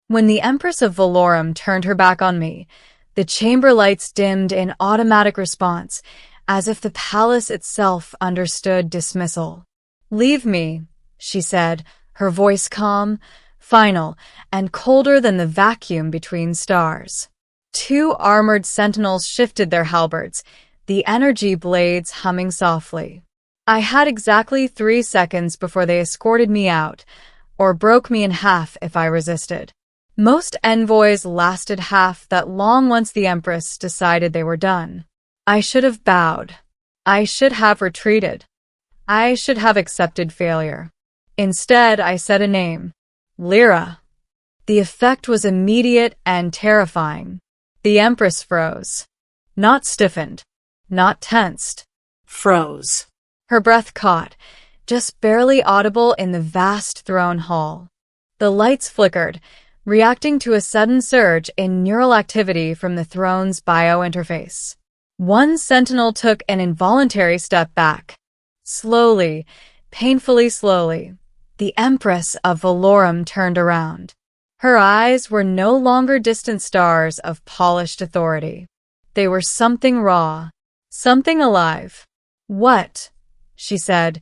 When the Empress of Valorum turned her back on me, the chamber lights dimmed in automatic response, as if the palace itself understood dismissal. "Leave me," she said, her voice calm, final, and colder than the vacuum between stars. 2 armored sentinels shifted their halberds, the energy blades humming softly. I had exactly 3 seconds before they escorted me out, or broke me in half if I resisted. Most envoys lasted half that long once the Empress decided they were done. I should have bowed. I should have retreated. I should have accepted failure. Instead, I said a name. Lyra. The effect was immediate and terrifying. The Empress froze. Not stiffened. Not tensed. Froze. Her breath caught, just barely audible in the vast throne hall. The lights flickered, reacting to a sudden surge in neural activity from the throne's biointerface. One sentinel took an involuntary step back. Slowly, painfully slowly, the Empress of Valorum turned around. Her eyes were no longer distant stars of polished authority. They were something raw, something alive. "What?" she said,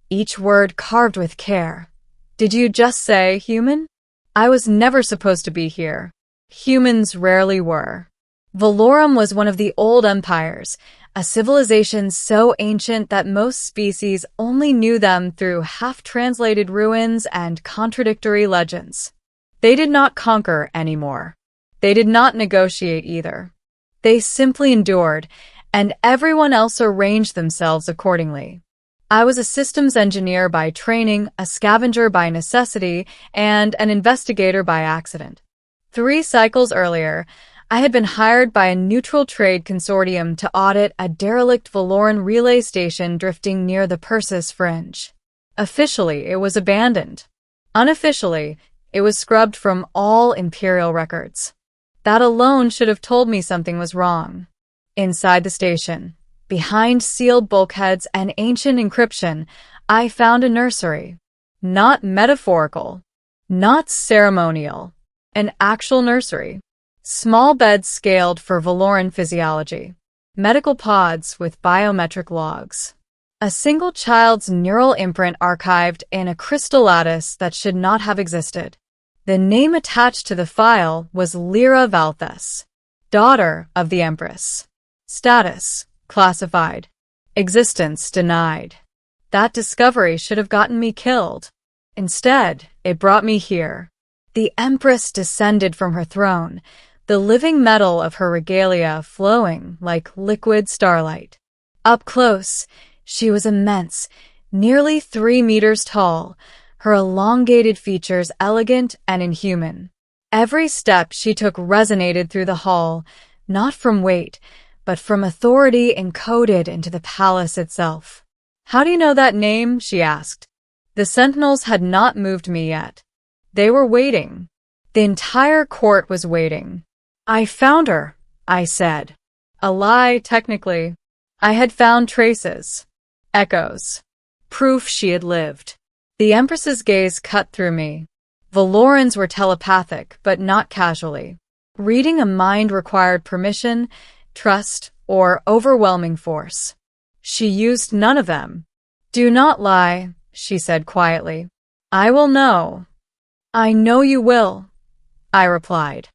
each word carved with care. "Did you just say human? I was never supposed to be here. Humans rarely were." Valorum was one of the old empires, a civilization so ancient that most species only knew them through half-translated ruins and contradictory legends. They did not conquer anymore. They did not negotiate either. They simply endured, and everyone else arranged themselves accordingly. I was a systems engineer by training, a scavenger by necessity, and an investigator by accident. 3 cycles earlier, I had been hired by a neutral trade consortium to audit a derelict Valoran relay station drifting near the Persis fringe. Officially, it was abandoned. Unofficially, it was scrubbed from all Imperial records. That alone should have told me something was wrong. Inside the station, behind sealed bulkheads and ancient encryption, I found a nursery. Not metaphorical, not ceremonial, an actual nursery. Small beds scaled for Valoran physiology. Medical pods with biometric logs. A single child's neural imprint archived in a crystal lattice that should not have existed. The name attached to the file was Lyra Valthes, daughter of the Empress. Status: classified. Existence denied. That discovery should have gotten me killed. Instead, it brought me here. The Empress descended from her throne, the living metal of her regalia flowing like liquid starlight. Up close, she was immense, nearly 3 meters tall, her elongated features elegant and inhuman. Every step she took resonated through the hall, not from weight, but from authority encoded into the palace itself. "How do you know that name?" she asked. The sentinels had not moved me yet. They were waiting. The entire court was waiting. "I found her," I said. A lie, technically. I had found traces. Echoes. Proof she had lived. The Empress's gaze cut through me. Valorans were telepathic, but not casually. Reading a mind required permission, trust, or overwhelming force. She used none of them. "Do not lie," she said quietly. "I will know." "I know you will," I replied.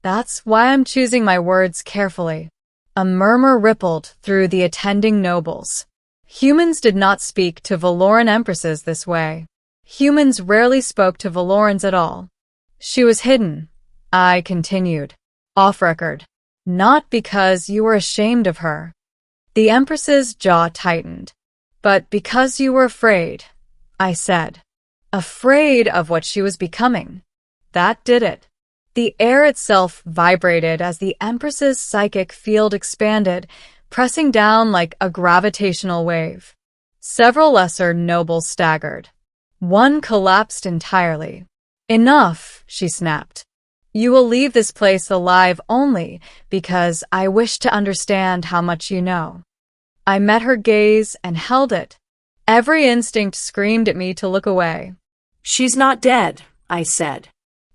"That's why I'm choosing my words carefully." A murmur rippled through the attending nobles. Humans did not speak to Valoran empresses this way. Humans rarely spoke to Valorans at all. "She was hidden," I continued, off record. "Not because you were ashamed of her." The Empress's jaw tightened. "But because you were afraid," I said. Afraid of what she was becoming. That did it. The air itself vibrated as the Empress's psychic field expanded, pressing down like a gravitational wave. Several lesser nobles staggered. One collapsed entirely. "Enough," she snapped. "You will leave this place alive only because I wish to understand how much you know." I met her gaze and held it. Every instinct screamed at me to look away. "She's not dead," I said.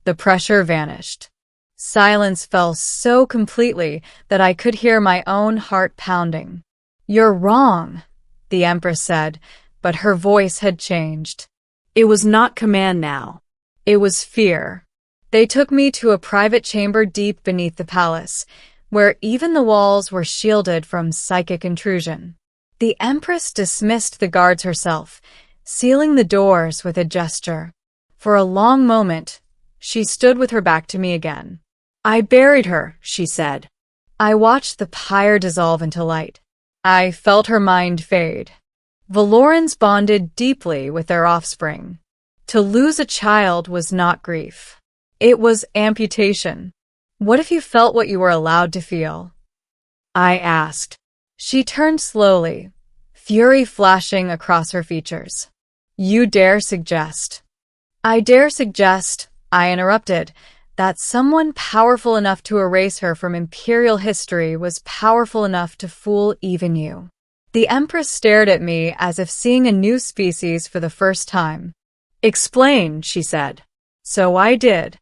The pressure vanished. Silence fell so completely that I could hear my own heart pounding. "You're wrong," the Empress said, but her voice had changed. It was not command now. It was fear. They took me to a private chamber deep beneath the palace, where even the walls were shielded from psychic intrusion. The Empress dismissed the guards herself, sealing the doors with a gesture. For a long moment, she stood with her back to me again. "I buried her," she said. I watched the pyre dissolve into light. I felt her mind fade. Valorans bonded deeply with their offspring. To lose a child was not grief. It was amputation. What if you felt what you were allowed to feel? I asked. She turned slowly, fury flashing across her features. "You dare suggest." "I dare suggest," I interrupted, "that someone powerful enough to erase her from Imperial history was powerful enough to fool even you." The Empress stared at me as if seeing a new species for the first time. "Explain," she said. So I did.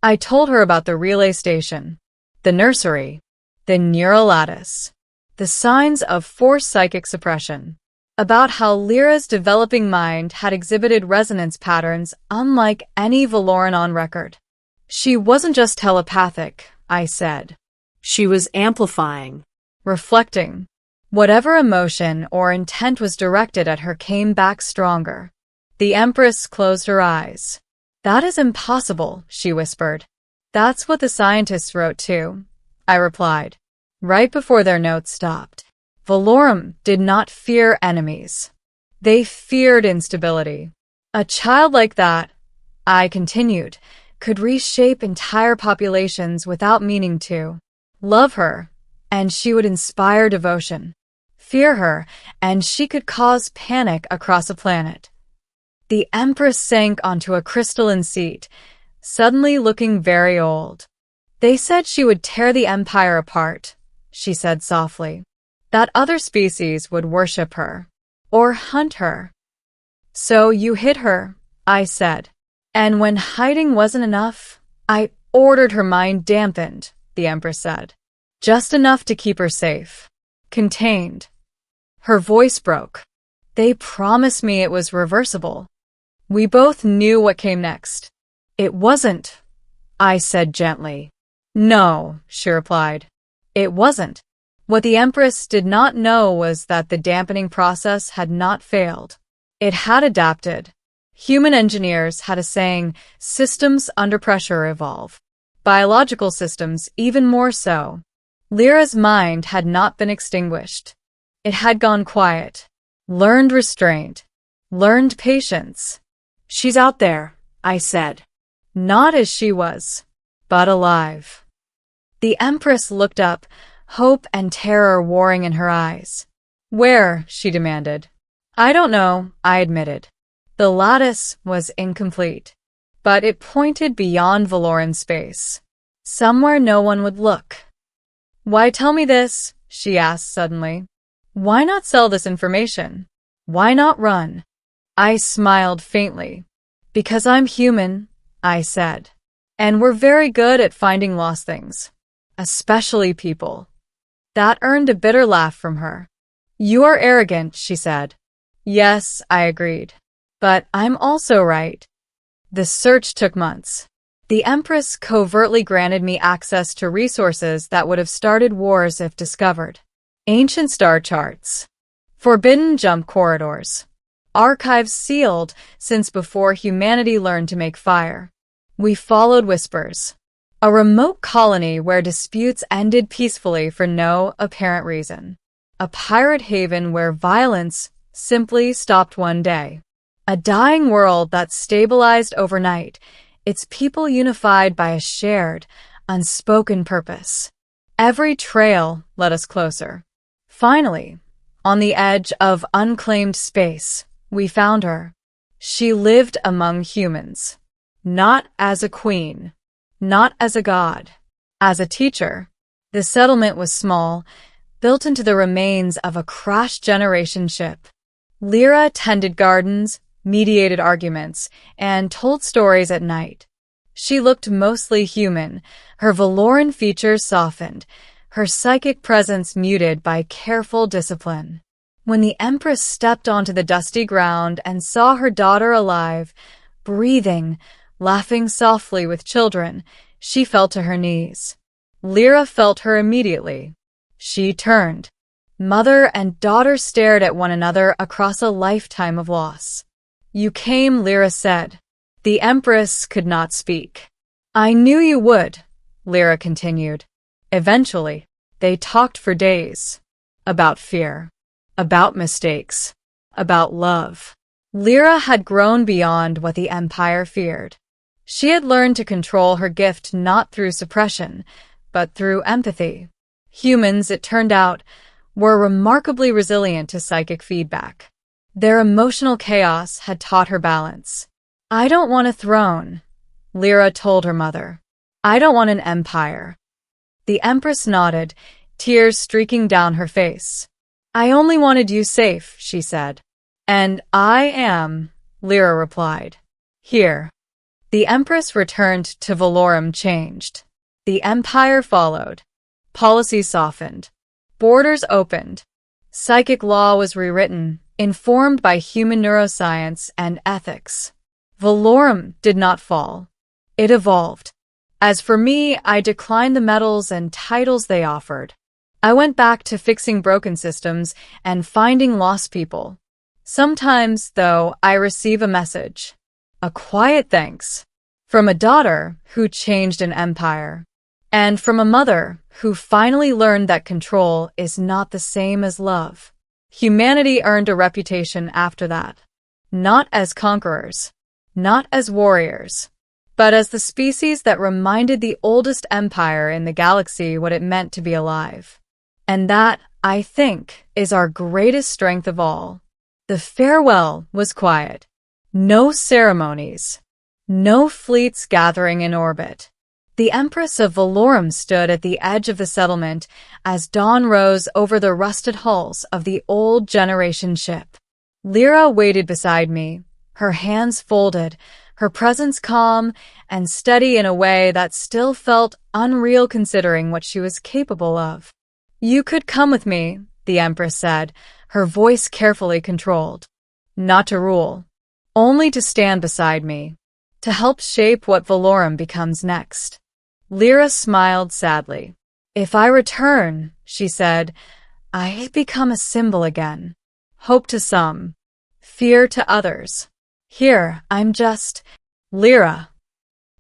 I told her about the relay station, the nursery, the neural lattice, the signs of forced psychic suppression, about how Lyra's developing mind had exhibited resonance patterns unlike any Valoran on record. "She wasn't just telepathic," I said. "She was amplifying." Reflecting. Whatever emotion or intent was directed at her came back stronger. The Empress closed her eyes. "That is impossible," she whispered. "That's what the scientists wrote too," I replied, right before their notes stopped. Valorum did not fear enemies. They feared instability. A child like that, I continued, could reshape entire populations without meaning to. Love her, and she would inspire devotion. Fear her, and she could cause panic across a planet. The Empress sank onto a crystalline seat, suddenly looking very old. "They said she would tear the Empire apart," she said softly. "That other species would worship her, or hunt her." "So you hid her," I said. "And when hiding wasn't enough, I ordered her mind dampened," the Empress said. "Just enough to keep her safe. Contained." Her voice broke. "They promised me it was reversible." We both knew what came next. "It wasn't," I said gently. "No," she replied. "It wasn't." What the Empress did not know was that the dampening process had not failed. It had adapted. Human engineers had a saying, "Systems under pressure evolve." Biological systems even more so. Lyra's mind had not been extinguished. It had gone quiet, learned restraint, learned patience. "She's out there," I said. Not as she was, but alive. The Empress looked up, hope and terror warring in her eyes. "Where?" she demanded. "I don't know," I admitted. The lattice was incomplete, but it pointed beyond Valoran space, somewhere no one would look. "Why tell me this?" she asked suddenly. "Why not sell this information? Why not run?" I smiled faintly. "Because I'm human," I said. "And we're very good at finding lost things. Especially people." That earned a bitter laugh from her. "You are arrogant," she said. "Yes," I agreed. "But I'm also right." The search took months. The Empress covertly granted me access to resources that would have started wars if discovered. Ancient star charts. Forbidden jump corridors. Archives sealed since before humanity learned to make fire. We followed whispers. A remote colony where disputes ended peacefully for no apparent reason. A pirate haven where violence simply stopped one day. A dying world that stabilized overnight, its people unified by a shared, unspoken purpose. Every trail led us closer. Finally, on the edge of unclaimed space, we found her. She lived among humans. Not as a queen, not as a god, as a teacher. The settlement was small, built into the remains of a crashed generation ship. Lyra tended gardens, mediated arguments, and told stories at night. She looked mostly human, her Valoran features softened, her psychic presence muted by careful discipline. When the Empress stepped onto the dusty ground and saw her daughter alive, breathing, laughing softly with children, she fell to her knees. Lyra felt her immediately. She turned. Mother and daughter stared at one another across a lifetime of loss. "You came," Lyra said. The Empress could not speak. "I knew you would," Lyra continued. Eventually, they talked for days. About fear. About mistakes. About love. Lyra had grown beyond what the Empire feared. She had learned to control her gift not through suppression, but through empathy. Humans, it turned out, were remarkably resilient to psychic feedback. Their emotional chaos had taught her balance. "I don't want a throne," Lyra told her mother. "I don't want an empire." The Empress nodded, tears streaking down her face. "I only wanted you safe," she said. "And I am," Lyra replied. "Here." The Empress returned to Valorum changed. The Empire followed. Policy softened. Borders opened. Psychic law was rewritten, informed by human neuroscience and ethics. Valorum did not fall. It evolved. As for me, I declined the medals and titles they offered. I went back to fixing broken systems and finding lost people. Sometimes, though, I receive a message. A quiet thanks. From a daughter who changed an empire. And from a mother who finally learned that control is not the same as love. Humanity earned a reputation after that. Not as conquerors. Not as warriors. But as the species that reminded the oldest empire in the galaxy what it meant to be alive. And that, I think, is our greatest strength of all. The farewell was quiet. No ceremonies. No fleets gathering in orbit. The Empress of Valorum stood at the edge of the settlement as dawn rose over the rusted hulls of the old generation ship. Lyra waited beside me, her hands folded, her presence calm and steady in a way that still felt unreal considering what she was capable of. "You could come with me," the Empress said, her voice carefully controlled. "Not to rule. Only to stand beside me. To help shape what Valorum becomes next." Lyra smiled sadly. "If I return," she said, "I become a symbol again. Hope to some. Fear to others. Here, I'm just Lyra."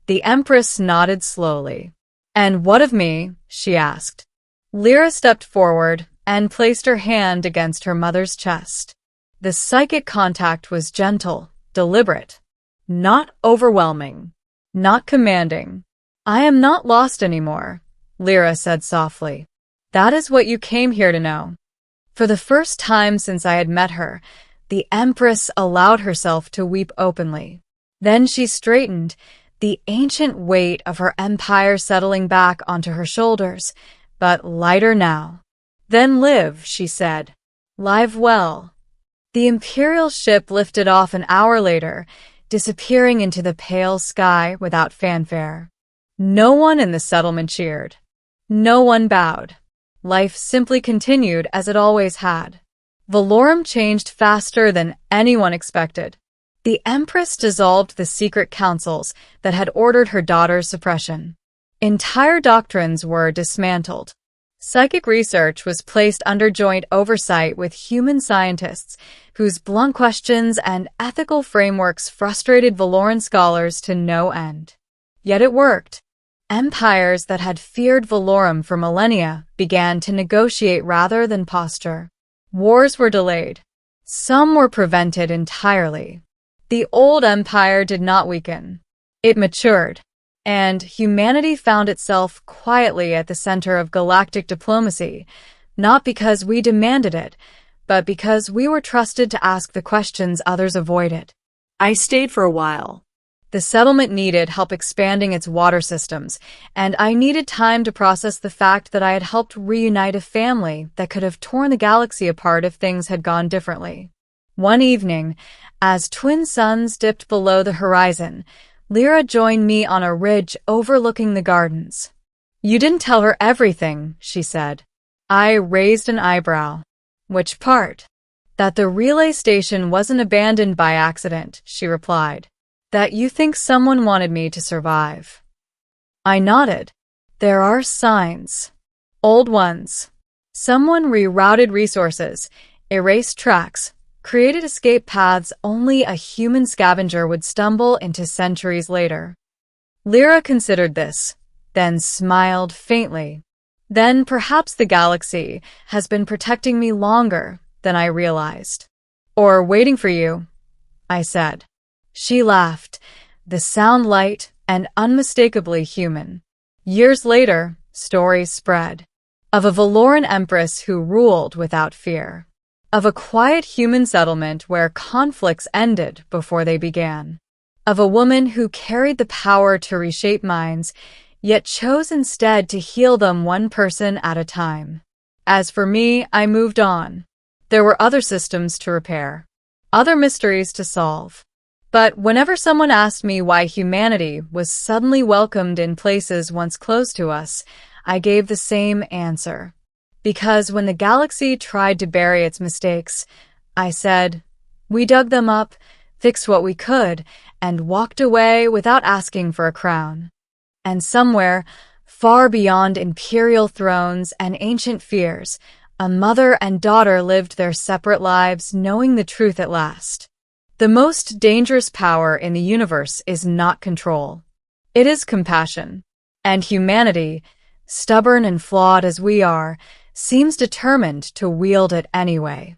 The Empress nodded slowly. "And what of me?" she asked. Lyra stepped forward and placed her hand against her mother's chest. The psychic contact was gentle, deliberate, not overwhelming, not commanding. "I am not lost anymore," Lyra said softly. "That is what you came here to know." For the first time since I had met her, the Empress allowed herself to weep openly. Then she straightened, the ancient weight of her empire settling back onto her shoulders, but lighter now. "Then live," she said. "Live well." The Imperial ship lifted off an hour later, disappearing into the pale sky without fanfare. No one in the settlement cheered. No one bowed. Life simply continued as it always had. Valorum changed faster than anyone expected. The Empress dissolved the secret councils that had ordered her daughter's suppression. Entire doctrines were dismantled. Psychic research was placed under joint oversight with human scientists whose blunt questions and ethical frameworks frustrated Valoran scholars to no end. Yet it worked. Empires that had feared Valorum for millennia began to negotiate rather than posture. Wars were delayed. Some were prevented entirely. The old empire did not weaken. It matured. And humanity found itself quietly at the center of galactic diplomacy, not because we demanded it, but because we were trusted to ask the questions others avoided. I stayed for a while. The settlement needed help expanding its water systems, and I needed time to process the fact that I had helped reunite a family that could have torn the galaxy apart if things had gone differently. One evening, as twin suns dipped below the horizon, Lyra joined me on a ridge overlooking the gardens. You didn't tell her everything, she said. I raised an eyebrow. Which part? That the relay station wasn't abandoned by accident, she replied. That you think someone wanted me to survive. I nodded. There are signs. Old ones. Someone rerouted resources, erased tracks, created escape paths only a human scavenger would stumble into centuries later. Lyra considered this, then smiled faintly. Then perhaps the galaxy has been protecting me longer than I realized. Or waiting for you, I said. She laughed, the sound light and unmistakably human. Years later, stories spread. Of a Valoran Empress who ruled without fear. Of a quiet human settlement where conflicts ended before they began. Of a woman who carried the power to reshape minds, yet chose instead to heal them one person at a time. As for me, I moved on. There were other systems to repair, other mysteries to solve. But whenever someone asked me why humanity was suddenly welcomed in places once closed to us, I gave the same answer. Because when the galaxy tried to bury its mistakes, I said, we dug them up, fixed what we could, and walked away without asking for a crown. And somewhere, far beyond imperial thrones and ancient fears, a mother and daughter lived their separate lives knowing the truth at last. The most dangerous power in the universe is not control. It is compassion. And humanity, stubborn and flawed as we are, seems determined to wield it anyway.